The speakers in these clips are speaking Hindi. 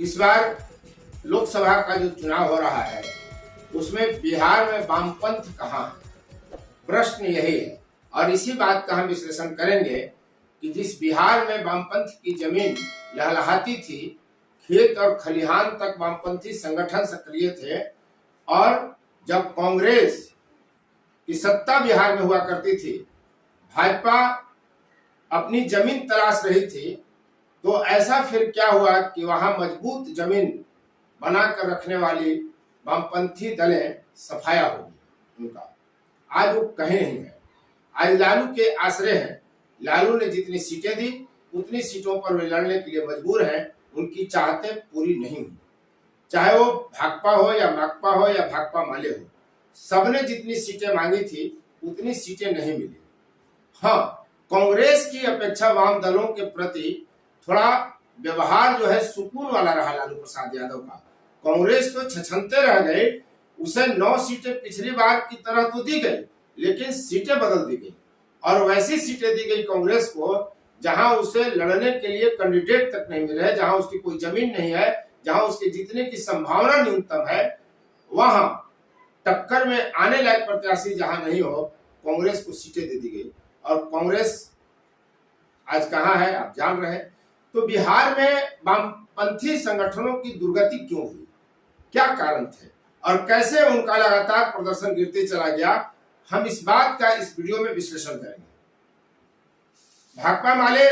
इस बार लोकसभा का जो चुनाव हो रहा है उसमें बिहार में वामपंथ कहाँ है, प्रश्न यही है। और इसी बात का हम विश्लेषण करेंगे कि जिस बिहार में वामपंथ की जमीन लहलहाती थी, खेत और खलिहान तक वामपंथी संगठन सक्रिय थे, और जब कांग्रेस की सत्ता बिहार में हुआ करती थी, भाजपा अपनी जमीन तलाश रही थी, तो ऐसा फिर क्या हुआ कि वहां मजबूत जमीन बनाकर रखने वाली वामपंथी दलें सफाया हो गई उनका। आज वो कहीं नहीं है, आज लालू के आश्रय हैं। लालू ने जितनी सीटें दी उतनी सीटों पर वे लड़ने के लिए मजबूर हैं। उनकी चाहतें पूरी नहीं हुई, चाहे वो भाकपा हो या माकपा हो या भाकपा माले हो, सबने जितनी सीटें मांगी थी उतनी सीटें नहीं मिली। हाँ, कांग्रेस की अपेक्षा वाम दलों के प्रति थोड़ा व्यवहार जो है सुकून वाला रहा लालू प्रसाद यादव का। कांग्रेस तो छछनते रह गए, उसे 9 सीटें पिछली बार की तरह तो दी गई, लेकिन सीटें बदल दी गई, और वैसी सीटें दी गई कांग्रेस को जहां उसे लड़ने के लिए कैंडिडेट तक नहीं मिले, जहां उसकी कोई जमीन नहीं है, जहां उसके जीतने की संभावना न्यूनतम है, वहां टक्कर में आने लायक प्रत्याशी जहां नहीं हो, कांग्रेस को सीटें दे दी गई। और कांग्रेस आज कहां है आप जान रहे हैं। तो बिहार में वामपंथी संगठनों की दुर्गति क्यों हुई, क्या कारण थे, और कैसे उनका लगातार प्रदर्शन गिरते चला गया, हम इस बात का इस वीडियो में विश्लेषण करेंगे। भाकपा माले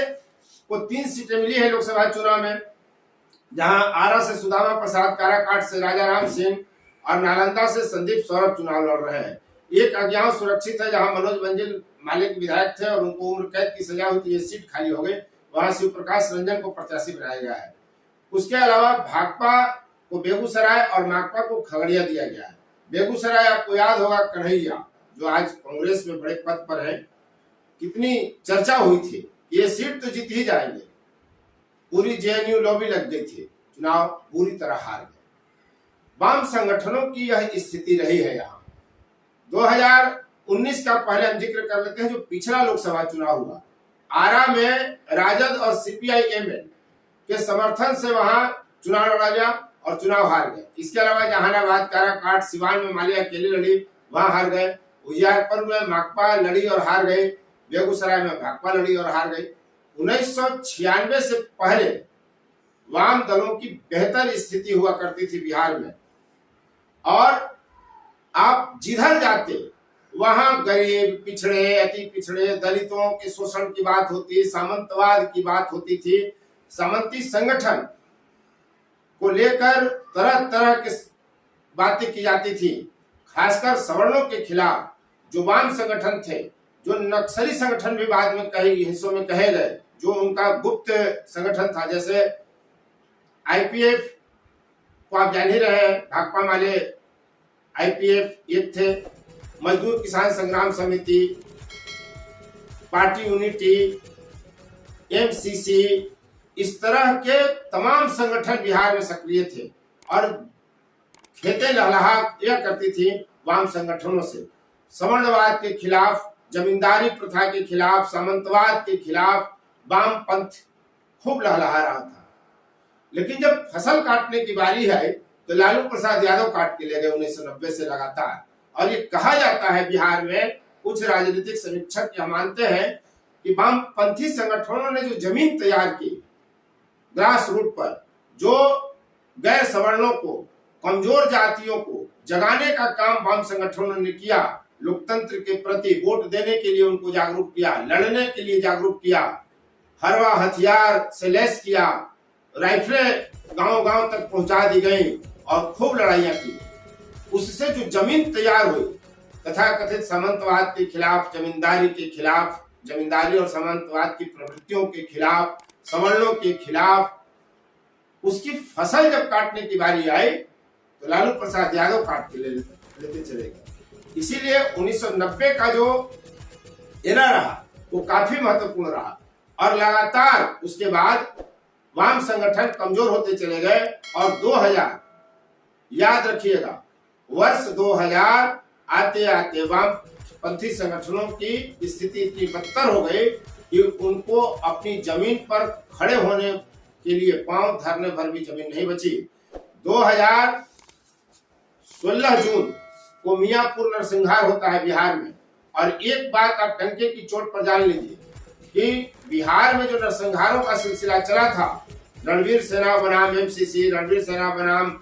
को 3 सीटें मिली है लोकसभा चुनाव में, जहां आरा से सुदामा प्रसाद, काराकाट से राजाराम सिंह और नालंदा से संदीप सौरभ चुनाव लड़ रहे हैं। एक अज्ञात सुरक्षित है जहां मनोज मंजिल मालिक विधायक थे और उनको उम्र कैद की सजा हुई थी, ये सीट खाली हो गई, वहां शिव प्रकाश रंजन को प्रत्याशी बनाया गया है। उसके अलावा भाकपा को बेगूसराय और माकपा को खगड़िया दिया गया है। बेगूसराय आपको याद होगा, कन्हैया जो आज कांग्रेस में बड़े पद पर है, कितनी चर्चा हुई थी, ये सीट तो जीत ही जाएंगे, पूरी जेएनयू लॉबी लग गई थी, चुनाव पूरी तरह हार गए। वाम संगठनों की यह स्थिति रही है। यहाँ 2019 का पहले हम जिक्र कर लेते हैं, जो पिछला लोकसभा चुनाव हुआ, आरा में राजद और सीपीआई-एमएल के समर्थन से वहां चुनाव लड़ा गया और चुनाव हार गए। इसके अलावा जहानाबाद, काराकाट, सिवान में मालिया अकेली लड़ी, वहां हार गए। उजियारपुर में माकपा लड़ी और हार गई। बेगूसराय में भाकपा लड़ी और हार गई। 1996 से पहले वाम दलों की बेहतर स्थिति हुआ करती थी बिहार में, और आप जिधर जाते वहां गरीब, पिछड़े, अति पिछड़े, दलितों के शोषण की बात होती, सामंतवाद की बात होती थी, सामंती संगठन को लेकर तरह तरह की बातें की जाती थी, खासकर सवर्णों के खिलाफ जो वाम संगठन थे, जो नक्सली संगठन भी बाद में कई हिस्सों में कहे गए, जो उनका गुप्त संगठन था, जैसे आईपीएफ को आप जान ही रहे हैं, भाकपा माले आईपीएफ एक थे, मजदूर किसान संग्राम समिति, पार्टी यूनिटी, एमसीसी, इस तरह के तमाम संगठन बिहार में सक्रिय थे, और खेतें लहलहा करती थी वाम संगठनों से। सवर्णवाद के खिलाफ, जमींदारी प्रथा के खिलाफ, सामंतवाद के खिलाफ वाम पंथ खूब लहलहा रहा था। लेकिन जब फसल काटने की बारी है तो लालू प्रसाद यादव काट के ले गए 1990 से लगातार। और ये कहा जाता है बिहार में, कुछ राजनीतिक समीक्षक यह मानते हैं कि वामपंथी संगठनों ने जो जमीन तैयार की ग्रास रूट पर, जो गैर सवर्णों को, कमजोर जातियों को जगाने का काम वाम संगठनों ने किया, लोकतंत्र के प्रति वोट देने के लिए उनको जागरूक किया, लड़ने के लिए जागरूक किया, हरवा हथियार से लैस किया, राइफलें गांव-गांव तक पहुंचा दी गई और खूब लड़ाइयां की। उससे जो जमीन तैयार हुई, तथाकथित सामंतवाद के खिलाफ, जमींदारी के खिलाफ, जमींदारी और सामंतवाद की प्रवृत्तियों के खिलाफ, सवर्णों के खिलाफ, उसकी फसल जब काटने की बारी आई तो लालू प्रसाद यादव काट के लेते चले गए। इसीलिए 1990 का जो एरा रहा वो काफी महत्वपूर्ण रहा, और लगातार उसके बाद वाम संगठन कमजोर होते चले गए, और 2000, याद रखिएगा, वर्ष 2000 आते आते वामपंथी संगठनों की स्थिति इतनी बदतर हो गई कि उनको अपनी जमीन पर खड़े होने के लिए पांव धरने भर भी जमीन नहीं बची। 2016 जून को मियापुर नरसंहार होता है बिहार में। और एक बात आप डंके की चोट पर जान लीजिए कि बिहार में जो नरसंहारों का सिलसिला चला था, रणवीर सेना बनाम एमसीसी, रणवीर सेना बनाम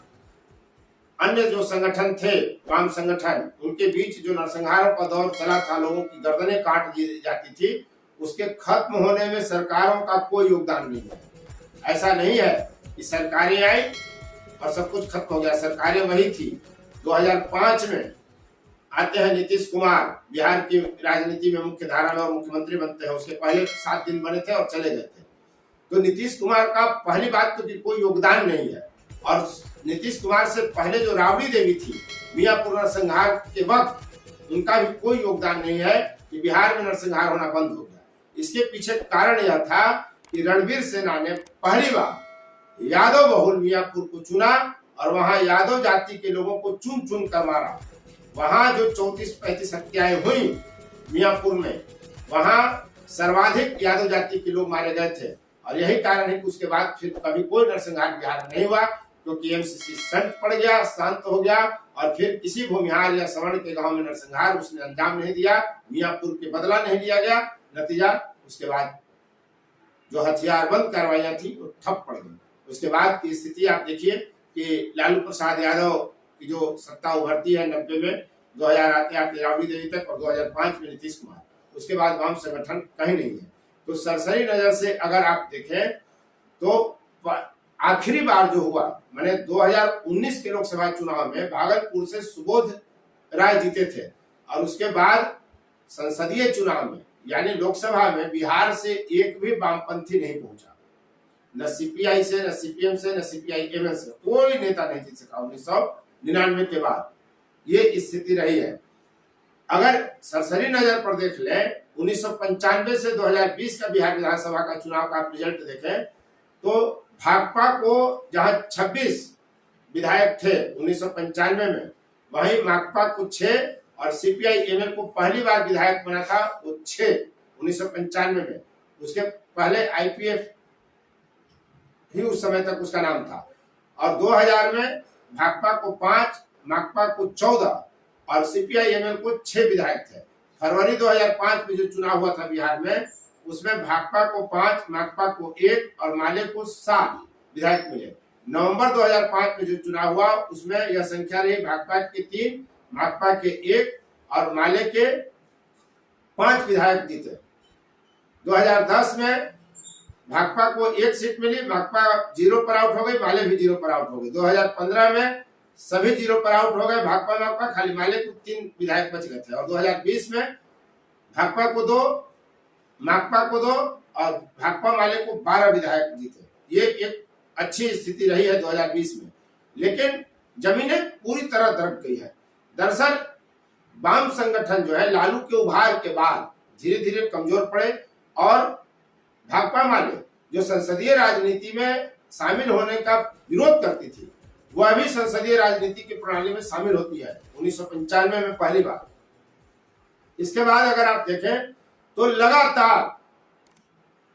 अन्य जो संगठन थे वाम संगठन, उनके बीच जो नरसंहारों का दौर चला था, लोगों की गर्दनें काट दी जाती थी, उसके खत्म होने में सरकारों का कोई योगदान नहीं है। ऐसा नहीं है कि सरकारें आई और सब कुछ खत्म हो गया। सरकारें वही थी। 2005 में आते हैं नीतीश कुमार, बिहार की राजनीति में मुख्य धारा में और मुख्यमंत्री बनते हैं। उसके पहले 7 दिन बने थे और चले गए थे। तो नीतीश कुमार का पहली बात तो कि कोई योगदान नहीं है। और नीतीश कुमार से पहले जो राबड़ी देवी थी मियापुर नरसंहार के वक्त, उनका भी कोई योगदान नहीं है कि बिहार में नरसंहार होना बंद हो गया। इसके पीछे कारण यह था कि रणवीर सेना ने पहली बार यादव बहुल मियापुर को चुना और वहां यादव जाति के लोगों को चुन चुन कर मारा। वहां जो 34-35 हत्याएं हुई मियापुर में, वहां सर्वाधिक यादव जाति के लोग मारे गए थे। और यही कारण है कि उसके बाद फिर कभी कोई नरसंहार बिहार में नहीं हुआ, क्योंकि एमसीसी संत पड़ गया, शांत हो गया और फिर किसी भूमिहार या सवर्ण के गांव में नरसंहार उसने अंजाम नहीं दिया, मियापुर के बदला नहीं लिया गया। नतीजा उसके बाद जो हथियारबंद कार्रवाइयां थी वो ठप पड़ गई। उसके बाद की स्थिति आप देखिए कि लालू प्रसाद यादव की जो सत्ता उभरती है 90 में, 2000 आते आते राबड़ी देवी तक और 2005 में नीतीश कुमार, उसके बाद वाम संगठन कहीं नहीं है। तो सरसरी नजर से अगर आप देखें तो आखिरी बार जो हुआ, मैंने 2019 के लोकसभा चुनाव में भागलपुर से सुबोध राय जीते थे और उसके बाद संसदीय चुनाव में यानी लोकसभा में बिहार से एक भी वामपंथी नहीं पहुंचा, न सीपीआई से, न सीपीएम से, न सीपीआई-एमएल से कोई नेता नहीं जीत सका। 1999 के बाद ये स्थिति रही है। अगर सरसरी नजर पर देख लें, 1995 से 2020 का बिहार विधानसभा का चुनाव का आप रिजल्ट देखें तो भाकपा को जहां 26 विधायक थे 1995 में, वहीं माकपा को 6 और सीपीआई-एमएल को पहली बार विधायक बना था वो 6 1995 में। उसके पहले आईपीएफ ही उस समय तक उसका नाम था। और 2000 में भाकपा को 5, माकपा को 14 और सीपीआई-एमएल को 6 विधायक थे। फरवरी 2005 में जो चुनाव हुआ था बिहार में, उसमें भाकपा को 5, माकपा को 1 और माले को 7 विधायक मिले। नवंबर 2005 में जो चुनाव हुआ उसमें यह संख्या रही भाकपा के 3, माकपा के 1 और माले के 5 विधायक जीते। 2010 में भाकपा को 1 सीट मिली, माकपा 0 पर आउट हो गई, माले भी 0 पर आउट हो गई। 2015 में सभी 0 पर आउट हो गए, भाकपा माकपा, खाली माले को 3 विधायक बच गए थे। और 2020 में भाकपा को 2, माकपा को 2 और भाकपा माले को 12 विधायक जीते। ये एक अच्छी स्थिति रही है 2020 में। लेकिन जमीनें पूरी तरह दरक गई है। दरअसल वाम संगठन जो है लालू के उभार के बाद धीरे धीरे कमजोर पड़े और भाकपा माले जो संसदीय राजनीति में शामिल होने का विरोध करती थी, वह भी संसदीय राजनीति की प्रणाली में शामिल होती है 1995 में पहली बार। इसके बाद अगर आप देखें तो लगातार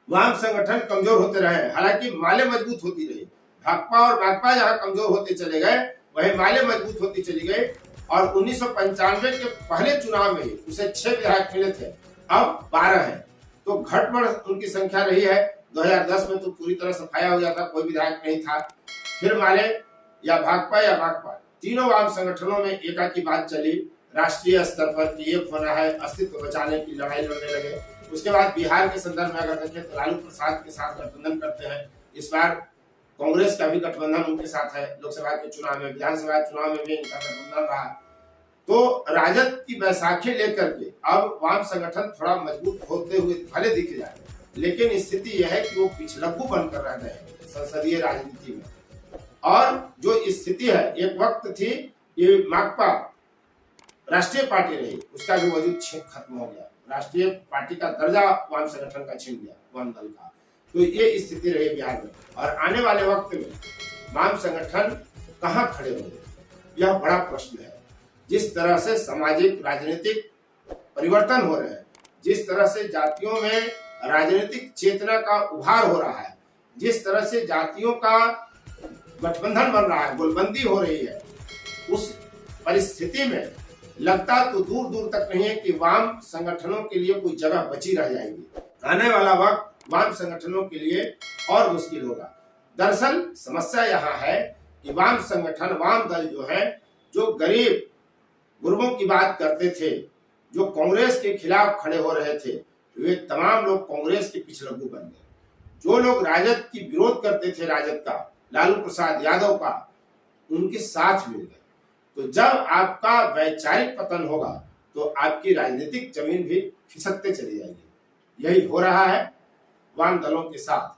वाम संगठन कमजोर होते रहे, हालांकि माले मजबूत होती रही। भाकपा और माकपा जहां कमजोर होते चले गए, वहीं माले मजबूत होती चली गई। और 1995 के पहले चुनाव में उसे 6 विधायक मिले थे, अब 12 हैं। तो घटबढ़ उनकी संख्या रही है। 2010 में तो पूरी तरह सफाया हो गया था, कोई विधायक नहीं था। फिर माले या भाकपा या माकपा, तीनों वाम संगठनों में एकाकी बात चली राष्ट्रीय स्तर पर कि एक होना है, अस्तित्व बचाने की लड़ाई लड़ने लगे। उसके बाद बिहार के संदर्भ में अगर देखें तो लालू प्रसाद के साथ गठबंधन करते हैं। इस बार कांग्रेस का भी गठबंधन उनके साथ है। लोकसभा के चुनाव में, विधानसभा चुनाव में भी इनका गठबंधन रहा। तो राजद की बैसाखी लेकर के अब वाम संगठन थोड़ा मजबूत होते हुए भले दिख जाए, लेकिन स्थिति यह है कि वो पिछलग्गू बनकर रह गए संसदीय राजनीति में। और जो स्थिति है, एक वक्त थी ये माकपा राष्ट्रीय पार्टी रही, उसका भी वजूद खत्म हो गया। राष्ट्रीय पार्टी का दर्जा वाम संगठन का छीन गया, वाम दल का। तो ये स्थिति रही बिहार में। और आने वाले वक्त में वाम संगठन कहां खड़े होंगे, यह बड़ा प्रश्न है। जिस तरह से सामाजिक राजनीतिक परिवर्तन हो रहे हैं, जिस तरह से जातियों में राजनीतिक चेतना का उभार हो रहा है, जिस तरह से जातियों का गठबंधन बन रहा है, गोलबंदी हो रही है, उस परिस्थिति में लगता तो दूर दूर तक नहीं है कि वाम संगठनों के लिए कोई जगह बची रह जाएगी। आने वाला वक्त वाम संगठनों के लिए और मुश्किल होगा। दरअसल समस्या यहाँ है कि वाम संगठन, वाम दल जो है, जो गरीब गुरबों की बात करते थे, जो कांग्रेस के खिलाफ खड़े हो रहे थे, वे तमाम लोग कांग्रेस के पिछलग्गू बन गए। जो लोग राजद की विरोध करते थे, राजद का, लालू प्रसाद यादव का, उनके साथ मिल गए। तो जब आपका वैचारिक पतन होगा तो आपकी राजनीतिक जमीन भी खिसकते चली जाएगी। यही हो रहा है वाम दलों के साथ।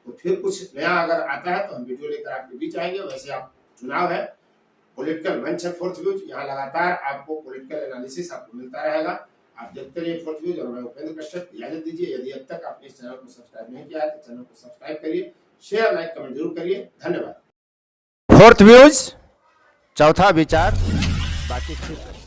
तो फिर कुछ नया अगर आता है तो हम वीडियो लेकर आपके बीच आएंगे। वैसे आप चुनाव है, पॉलिटिकल मंच है फोर्थ व्यूज, यहाँ लगातार आपको पॉलिटिकल एनालिसिस आपको मिलता रहेगा। आप देखते रहिए फोर्थ व्यूज। और मैं उपेंद्र कश्यप, इजाजत दीजिए। यदि अब तक आपने इस चैनल को सब्सक्राइब नहीं किया है तो चैनल को सब्सक्राइब करिए, शेयर, लाइक, कमेंट जरूर करिए। धन्यवाद। फोर्थ व्यूज, चौथा विचार, बाकी ठीक है।